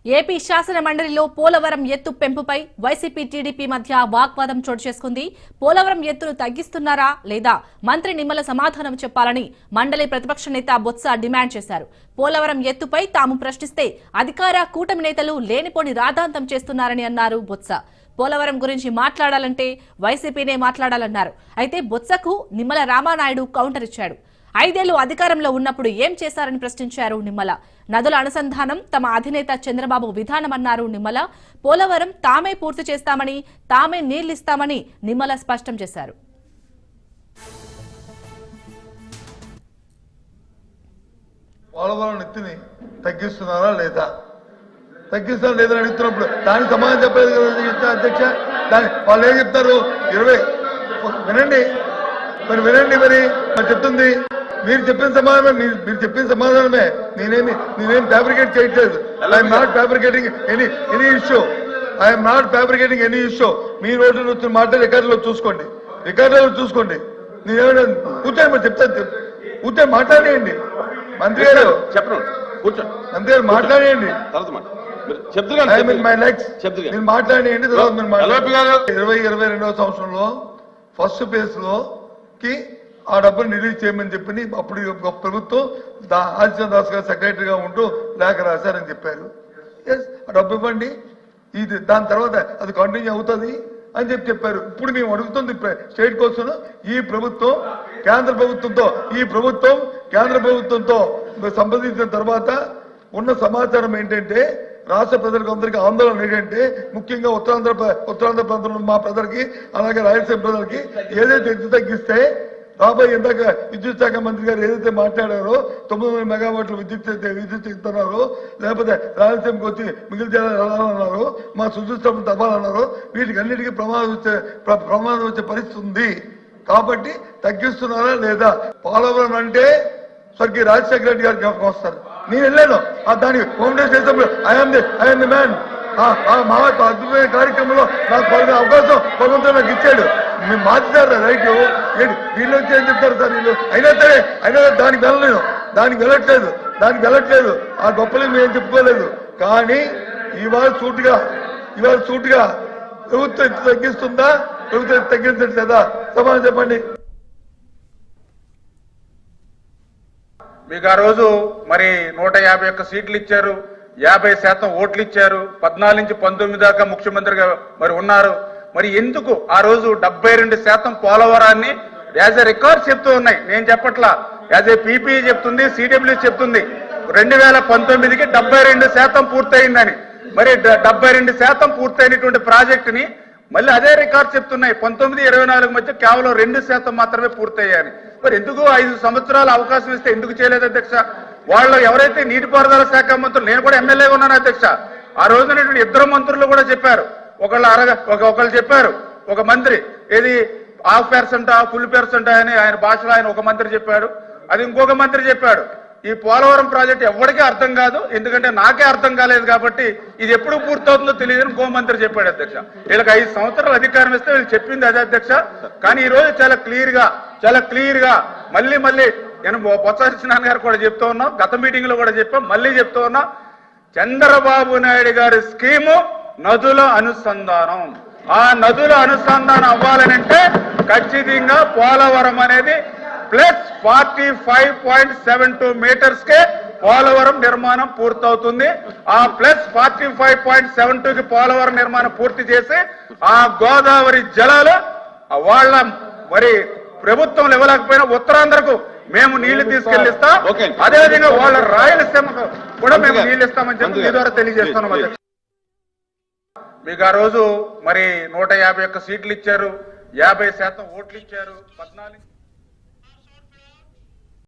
AP శాసన మండలిలో పోలవరం ఎత్తు పెంపుపై వైసీపీ టీడీపీ మధ్య వాగ్వాదం చోటు చేసుకుంది. పోలవరం ఎత్తును తగ్గిస్తున్నారా లేదా మంత్రి నిమ్మల సమాధానం చెప్పాలని మండలి ప్రతిపక్ష నేత బొత్స డిమాండ్ చేశారు. పోలవరం ఎత్తుపై తాము ప్రశ్నిస్తే అధికార కూటమి నేతలు లేనిపోని రాద్ధాంతం చేస్తున్నారని అన్నారు బొత్స. పోలవరం గురించి మాట్లాడాలంటే వైసీపీనే మాట్లాడాలన్నారు. అయితే బొత్సకు నిమ్మల రామానాయుడు కౌంటర్ ఇచ్చాడు. 5 ఏళ్లు అధికారంలో ఉన్నప్పుడు ఏం చేశారని ప్రశ్నించారు నిమ్మల. నదుల అనుసంధానం తమ అధినేత చంద్రబాబు విధానమన్నారు నిమ్మల. పోలవరం తామే పూర్తి చేస్తామని, తామే నీళ్లిస్తామని నిమ్మల స్పష్టం చేశారు. పోలవరం ఎత్తుని తగ్గిస్తున్నారా లేదా, తగ్గిస్తారా లేదా అడుగుతున్నప్పుడు దానికి సమాధానం చెప్పలేదు కదా అధ్యక్ష. వాళ్ళు ఏం చెప్తారు? 20 వినండి మరి చెప్తుంది. మీరు చెప్పిన సమాధానమే. నేనేం ఫ్యాబ్రికేట్ చేయట్లేదు. I'm not fabricating any issue. I'm not fabricating any issue. మీ రోడ్లు వచ్చిన మాట రికార్డులో చూసుకోండి. నేనేమైనా కూర్చొని మరి చెప్తాను. కూర్చొని మాట్లాడేయండి. మంత్రి గారు చెప్పండి. మంత్రి గారు మాట్లాడేయండి. మీరు మాట్లాడేయండి. 2022వ సంవత్సరంలో ఫస్ట్ ఫేజ్ లోకి ఆ డబ్బులు రిలీజ్ చేయమని చెప్పి అప్పుడు ప్రభుత్వం ఆదిత్య దాస్ గారు సెక్రటరీగా ఉంటూ లేఖ రాశారని చెప్పారు. ఆ డబ్బు ఇవ్వండి, ఇది దాని తర్వాత అది కంటిన్యూ అవుతుంది అని చెప్పారు. ఇప్పుడు మేము అడుగుతుంది స్టేట్ కోసం ఈ ప్రభుత్వం కేంద్ర ప్రభుత్వంతో సంప్రదించిన తర్వాత ఉన్న సమాచారం ఏంటంటే, రాష్ట్ర ప్రజలకు అందరికీ ఆందోళన ఏంటంటే, ముఖ్యంగా ఉత్తరాంధ్ర ప్రాంతంలో మా ప్రజలకి, అలాగే రాయలసీమ ప్రజలకి ఏదైతే ఎత్తు తగ్గిస్తే రాబోయే ఇందాక విద్యుత్ శాఖ మంత్రి గారు ఏదైతే మాట్లాడారో 900 మెగావాట్ల విద్యుత్ ఇస్తున్నారో, లేకపోతే రాయలసీమకి వచ్చి మిగిలిన జిల్లాలు వెళ్ళాలన్నారో, మా సుదృష్టం తవ్వాలన్నారో, వీటికి అన్నిటికీ ప్రమాదం వచ్చే పరిస్థితి ఉంది. కాబట్టి తగ్గిస్తున్నారా లేదా? పోలవరం అంటే స్వర్గీయ రాజశేఖర రెడ్డి గారు జ్ఞాపకం వస్తారు. నేను వెళ్ళాను దానికి హోమ్ డేస్ చేసినప్పుడు ఐఎమ్ ది మ్యాన్. మా అద్భుతమైన కార్యక్రమంలో నాకు అవకాశం భగవంతుడు నాకు ఇచ్చాడు. మేము మార్చారు రైట్. వీళ్ళు వచ్చి ఏం చెప్తారు సార్ వీళ్ళు? అయినా దానికి వెళ్ళట్లేదు. ఆ గొప్పలు మేము చెప్పుకోలేదు. కానీ ఇవాళ సూటిగా ప్రభుత్వం తగ్గిస్తుందా, ప్రభుత్వం తగ్గించట్లేదా? సమాధానం చెప్పండి. మీకు ఆ రోజు మరి 151 సీట్లు ఇచ్చారు, 50% ఓట్లు ఇచ్చారు, 14 నుంచి 19 దాకా ముఖ్యమంత్రిగా మరి ఉన్నారు. మరి ఎందుకు ఆ రోజు 72% పోలవరాన్ని యాజ్ ఎ రికార్డ్ చెప్తూ ఉన్నాయి? నేను చెప్పట్లా, యాజ్ ఏ పీపీ చెప్తుంది, సిడబ్ల్యూ చెప్తుంది. 2019కి 72% పూర్తయిందని. మరి 72% పూర్తయినటువంటి ప్రాజెక్టుని మళ్ళీ అదే రికార్డ్ చెప్తున్నాయి. 19-24 మధ్య కేవలం 2% మాత్రమే పూర్తయ్యాయని. మరి ఎందుకు 5 సంవత్సరాల అవకాశం ఇస్తే ఎందుకు చేయలేదు అధ్యక్ష? వాళ్ళు ఎవరైతే నీటిపారుదల శాఖ మంత్రులు, నేను కూడా ఎమ్మెల్యేగా ఉన్నాను అధ్యక్ష, ఆ రోజున 2 మంత్రులు కూడా చెప్పారు. ఒకళ్ళు చెప్పారు, ఒక మంత్రి ఏది 50% ఫుల్ % అని ఆయన భాషలో ఆయన ఒక మంత్రి చెప్పాడు. అది ఇంకొక మంత్రి చెప్పాడు. ఈ పోలవరం ప్రాజెక్టు ఎవరికీ అర్థం కాదు, ఎందుకంటే నాకే అర్థం కాలేదు కాబట్టి ఇది ఎప్పుడు పూర్తవుతుందో తెలియదని ఇంకో మంత్రి చెప్పాడు అధ్యక్ష. వీళ్ళకి 5 సంవత్సరాలు అధికారం ఇస్తే వీళ్ళు చెప్పింది అదే అధ్యక్ష. కానీ ఈ రోజు చాలా క్లియర్ గా మళ్ళీ నేను బొత్స సత్యనారాయణ గారు కూడా చెప్తూ ఉన్నాం, గత మీటింగ్ లో కూడా చెప్పాం, మళ్ళీ చెప్తూ ఉన్నాం. చంద్రబాబు నాయుడు గారి స్కీము నదుల అనుసంధానం. ఆ నదుల అనుసంధానం అవ్వాలనంటే ఖచ్చితంగా పోలవరం అనేది ప్లస్ 45.72 మీటర్స్ కే పోలవరం నిర్మాణం పూర్తవుతుంది. ఆ ప్లస్ 45.72కి పోలవరం నిర్మాణం పూర్తి చేసి ఆ గోదావరి జలాలు వాళ్ళ మరి ప్రభుత్వం ఇవ్వలేకపోయినా ఉత్తరాంధ్రకు మేము నీళ్లు తీసుకెళ్లిస్తాం. అదేవిధంగా వాళ్ళ రాయలసీమకు కూడా మేము నీళ్లు ఇస్తామని చెప్పి మీ ద్వారా తెలియజేస్తున్నాం. మీకు ఆ రోజు మరి 151 సీట్లు ఇచ్చారు, 50% ఓట్లు ఇచ్చారు, 14